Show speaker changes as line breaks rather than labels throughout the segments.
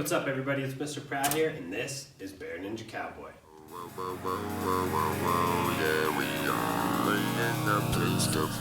what's up everybody? It's Mr. Pratt here, and this is Bear Ninja Cowboy.
Yeah, we are laying the place to be.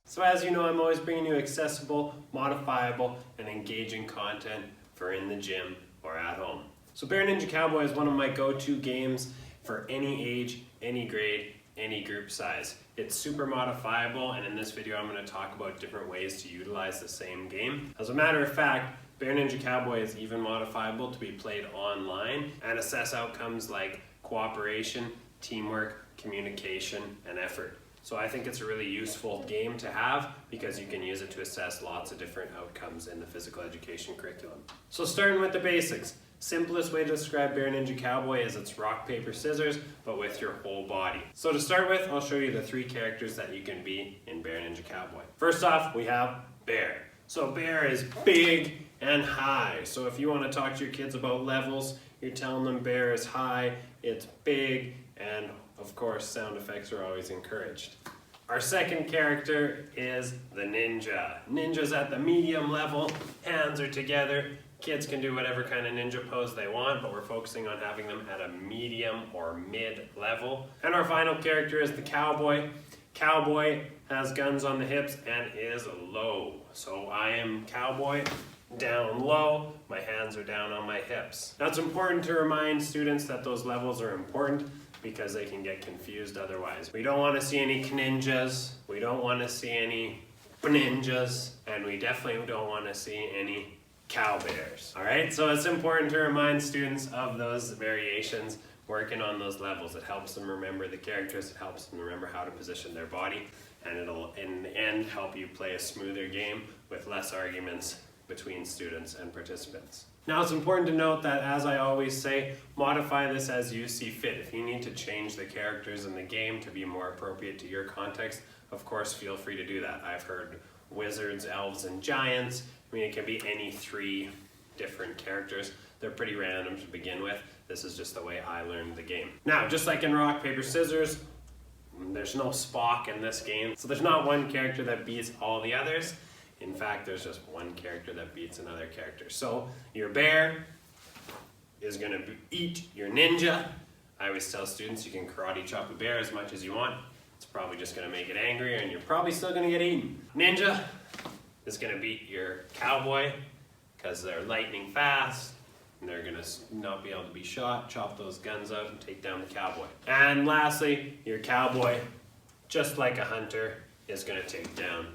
So as you know, I'm always bringing you accessible, modifiable, and engaging content for in the gym or at home. So Bear Ninja Cowboy is one of my go-to games for any age, any grade, any group size. It's super modifiable, and in this video I'm going to talk about different ways to utilize the same game. As a matter of fact, Bear Ninja Cowboy is even modifiable to be played online and assess outcomes like cooperation, teamwork, communication, and effort. So I think it's a really useful game to have because you can use it to assess lots of different outcomes in the physical education curriculum. So starting with the basics. Simplest way to describe Bear Ninja Cowboy is it's rock, paper, scissors, but with your whole body. So to start with, I'll show you the 3 characters that you can be in Bear Ninja Cowboy. First off, we have Bear. So Bear is big and high. So if you want to talk to your kids about levels, you're telling them Bear is high, it's big, and of course, sound effects are always encouraged. Our second character is the ninja. Ninja's at the medium level, hands are together. Kids can do whatever kind of ninja pose they want, but we're focusing on having them at a medium or mid level. And our final character is the cowboy. Cowboy has guns on the hips and is low. So I am cowboy, down low, my hands are down on my hips. Now it's important to remind students that those levels are important because they can get confused otherwise. We don't want to see any ninjas, we don't want to see any ninjas, and we definitely don't want to see any cow bears. Alright, so it's important to remind students of those variations, working on those levels. It helps them remember the characters, it helps them remember how to position their body, and it'll in the end help you play a smoother game with less arguments between students and participants. Now it's important to note that, as I always say, modify this as you see fit. If you need to change the characters in the game to be more appropriate to your context, of course feel free to do that. I've heard wizards, elves, and giants. I mean, it can be any 3 different characters. They're pretty random to begin with. This is just the way I learned the game. Now, just like in rock, paper, scissors, there's no Spock in this game. So there's not one character that beats all the others. In fact, there's just one character that beats another character. So your bear is going to eat your ninja. I always tell students you can karate chop a bear as much as you want. It's probably just going to make it angrier and you're probably still going to get eaten. Ninja is going to beat your cowboy because they're lightning fast and they're going to not be able to be shot. Chop those guns out and take down the cowboy. And lastly, your cowboy, just like a hunter, is going to take down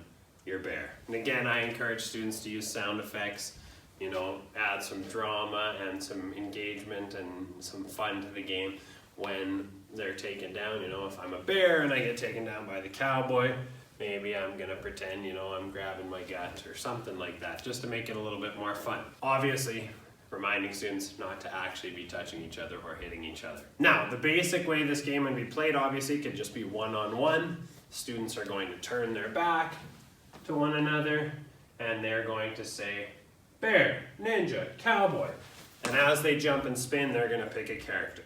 your bear. And again, I encourage students to use sound effects, add some drama and some engagement and some fun to the game when they're taken down. If I'm a bear and I get taken down by the cowboy, maybe I'm gonna pretend, I'm grabbing my gut or something like that, just to make it a little bit more fun. Obviously, reminding students not to actually be touching each other or hitting each other. Now, the basic way this game would be played, obviously, could just be one-on-one. Students are going to turn their back to one another, and they're going to say, bear, ninja, cowboy. And as they jump and spin, they're gonna pick a character,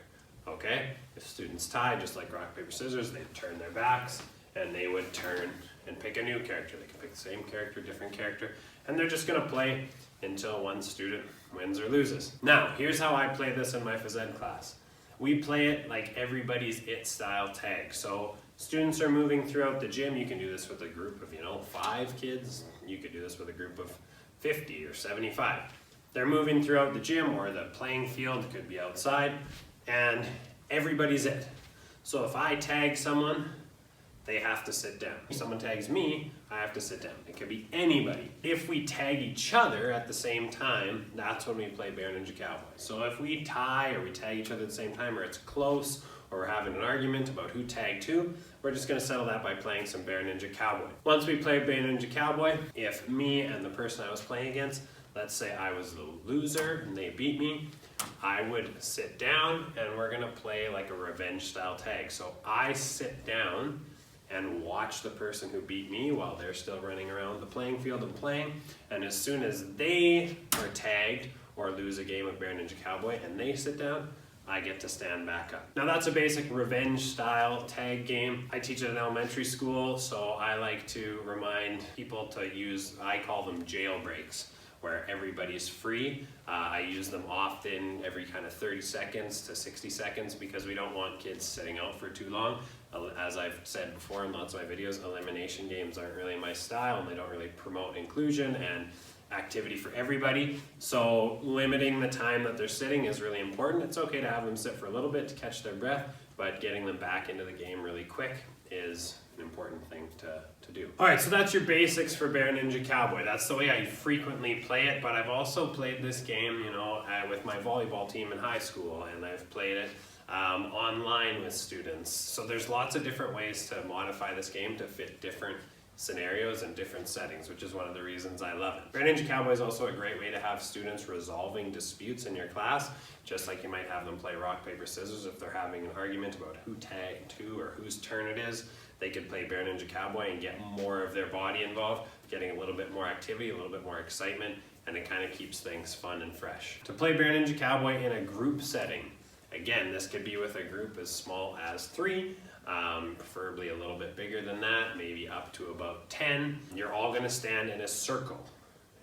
okay? If students tie, just like rock, paper, scissors, they'd turn their backs, and they would turn and pick a new character. They can pick the same character, different character, and they're just gonna play until one student wins or loses. Now, here's how I play this in my phys ed class. We play it like everybody's it style tag. So students are moving throughout the gym. You can do this with a group of 5 kids. You could do this with a group of 50 or 75. They're moving throughout the gym or the playing field, could be outside, and everybody's it. So if I tag someone, they have to sit down. If someone tags me, I have to sit down. It could be anybody. If we tag each other at the same time, that's when we play Bear Ninja Cowboy. So if we tie or we tag each other at the same time, or it's close, or we're having an argument about who tagged who, we're just gonna settle that by playing some Bear Ninja Cowboy. Once we play Bear Ninja Cowboy, if me and the person I was playing against, let's say I was the loser and they beat me, I would sit down and we're gonna play like a revenge style tag. So I sit down and watch the person who beat me while they're still running around the playing field and playing. And as soon as they are tagged or lose a game of Bear Ninja Cowboy and they sit down, I get to stand back up. Now that's a basic revenge style tag game. I teach at an elementary school, so I like to remind people to use, I call them jailbreaks, where everybody's free. I use them often every kind of 30 seconds to 60 seconds because we don't want kids sitting out for too long. As I've said before in lots of my videos, elimination games aren't really my style and they don't really promote inclusion and activity for everybody. So limiting the time that they're sitting is really important. It's okay to have them sit for a little bit to catch their breath, but getting them back into the game really quick is an important thing to do. All right, so that's your basics for Bear Ninja Cowboy. That's the way I frequently play it, but I've also played this game, with my volleyball team in high school, and I've played it online with students. So there's lots of different ways to modify this game to fit different scenarios and different settings, which is one of the reasons I love it. Bear Ninja Cowboy is also a great way to have students resolving disputes in your class, just like you might have them play rock, paper, scissors if they're having an argument about who tagged who or whose turn it is. They could play Bear Ninja Cowboy and get more of their body involved, getting a little bit more activity, a little bit more excitement, and it kind of keeps things fun and fresh. To play Bear Ninja Cowboy in a group setting, again, this could be with a group as small as 3, preferably a little bit bigger than that, maybe up to about 10. You're all gonna stand in a circle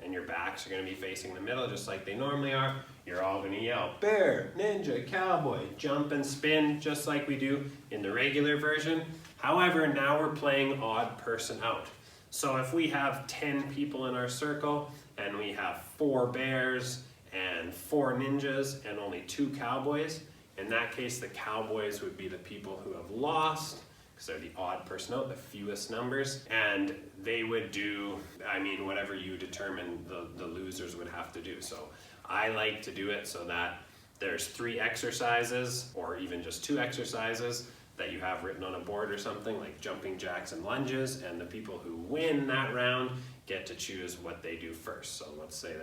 and your backs are gonna be facing the middle just like they normally are. You're all gonna yell, Bear Ninja Cowboy, jump and spin just like we do in the regular version. However, now we're playing odd person out. So if we have 10 people in our circle and we have 4 bears and 4 ninjas and only 2 cowboys, in that case, the cowboys would be the people who have lost, because they're the odd person out, the fewest numbers, and they would do, whatever you determine the losers would have to do. So I like to do it so that there's 3 exercises, or even just 2 exercises, that you have written on a board or something, like jumping jacks and lunges, and the people who win that round get to choose what they do first. So let's say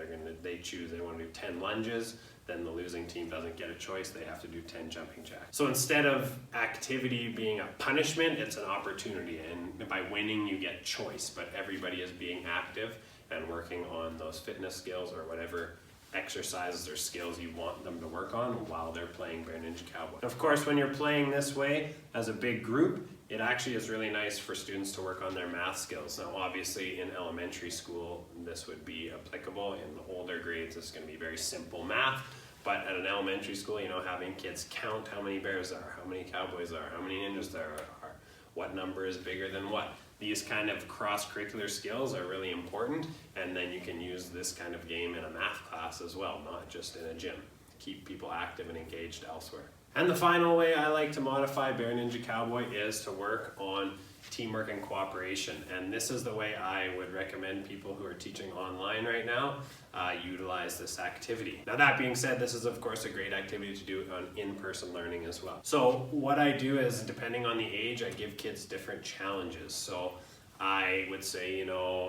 they choose they want to do 10 lunges, then the losing team doesn't get a choice, they have to do 10 jumping jacks. So instead of activity being a punishment, it's an opportunity, and by winning you get choice, but everybody is being active and working on those fitness skills or whatever exercises or skills you want them to work on while they're playing Bear Ninja Cowboy. Of course, when you're playing this way as a big group, it actually is really nice for students to work on their math skills. Now obviously in elementary school this would be applicable. In the older grades it's going to be very simple math, but at an elementary school, having kids count how many bears there are, how many cowboys there are, how many ninjas there are, what number is bigger than what. These kind of cross-curricular skills are really important, and then you can use this kind of game in a math class as well, not just in a gym. Keep people active and engaged elsewhere. And the final way I like to modify Bear Ninja Cowboy is to work on teamwork and cooperation. And this is the way I would recommend people who are teaching online right now utilize this activity. Now that being said, this is of course a great activity to do on in-person learning as well. So what I do is, depending on the age, I give kids different challenges. So I would say,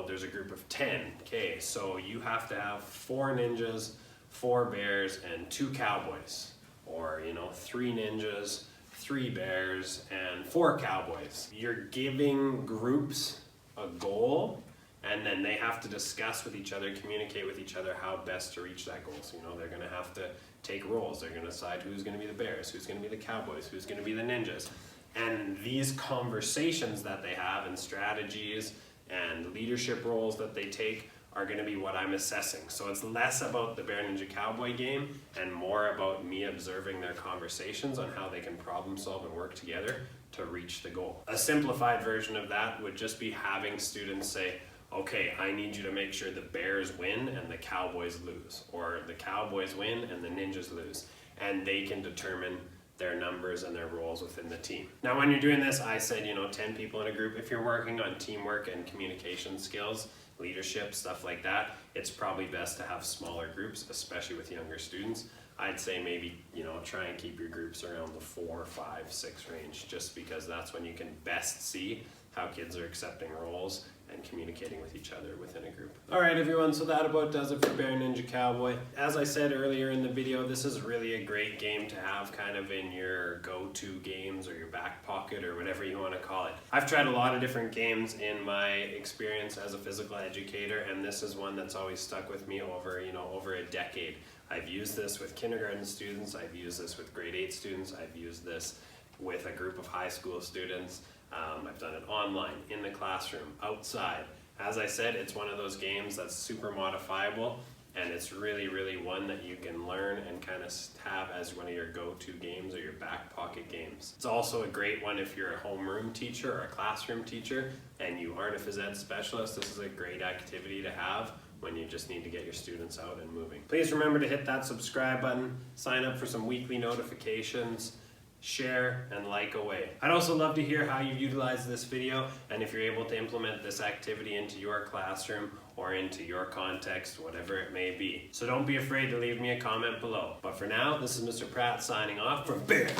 there's a group of 10. Okay, so you have to have 4 ninjas, 4 bears, and 2 cowboys. Or, 3 ninjas, 3 bears, and 4 cowboys. You're giving groups a goal, and then they have to discuss with each other, communicate with each other how best to reach that goal. So, they're gonna have to take roles. They're gonna decide who's gonna be the bears, who's gonna be the cowboys, who's gonna be the ninjas. And these conversations that they have and strategies and leadership roles that they take are going to be what I'm assessing. So it's less about the Bear Ninja Cowboy game and more about me observing their conversations on how they can problem solve and work together to reach the goal. A simplified version of that would just be having students say, okay, I need you to make sure the bears win and the cowboys lose, or the cowboys win and the ninjas lose, and they can determine their numbers and their roles within the team. Now when you're doing this, I said 10 people in a group. If you're working on teamwork and communication skills, leadership, stuff like that, it's probably best to have smaller groups, especially with younger students. I'd say maybe, try and keep your groups around the 4, 5, 6 range, just because that's when you can best see how kids are accepting roles and communicating with each other within a group. Alright everyone, so that about does it for Bear Ninja Cowboy. As I said earlier in the video, this is really a great game to have kind of in your go-to games or your back pocket or whatever you want to call it. I've tried a lot of different games in my experience as a physical educator, and this is one that's always stuck with me over a decade. I've used this with kindergarten students, I've used this with grade 8 students, I've used this with a group of high school students. I've done it online, in the classroom, outside. As I said, it's one of those games that's super modifiable, and it's really, really one that you can learn and kind of have as one of your go-to games or your back pocket games. It's also a great one if you're a homeroom teacher or a classroom teacher and you aren't a phys ed specialist. This is a great activity to have when you just need to get your students out and moving. Please remember to hit that subscribe button, sign up for some weekly notifications, share and like away. I'd also love to hear how you utilize this video and if you're able to implement this activity into your classroom or into your context, whatever it may be. So don't be afraid to leave me a comment below. But for now, this is Mr. Pratt signing off from Bear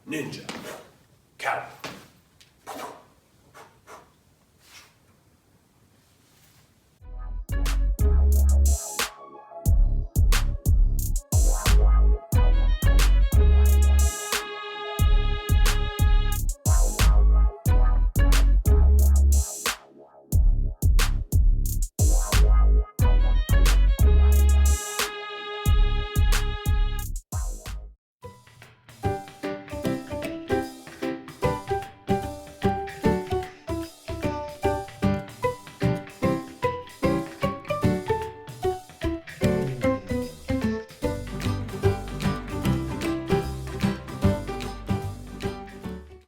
Ninja Cowboy.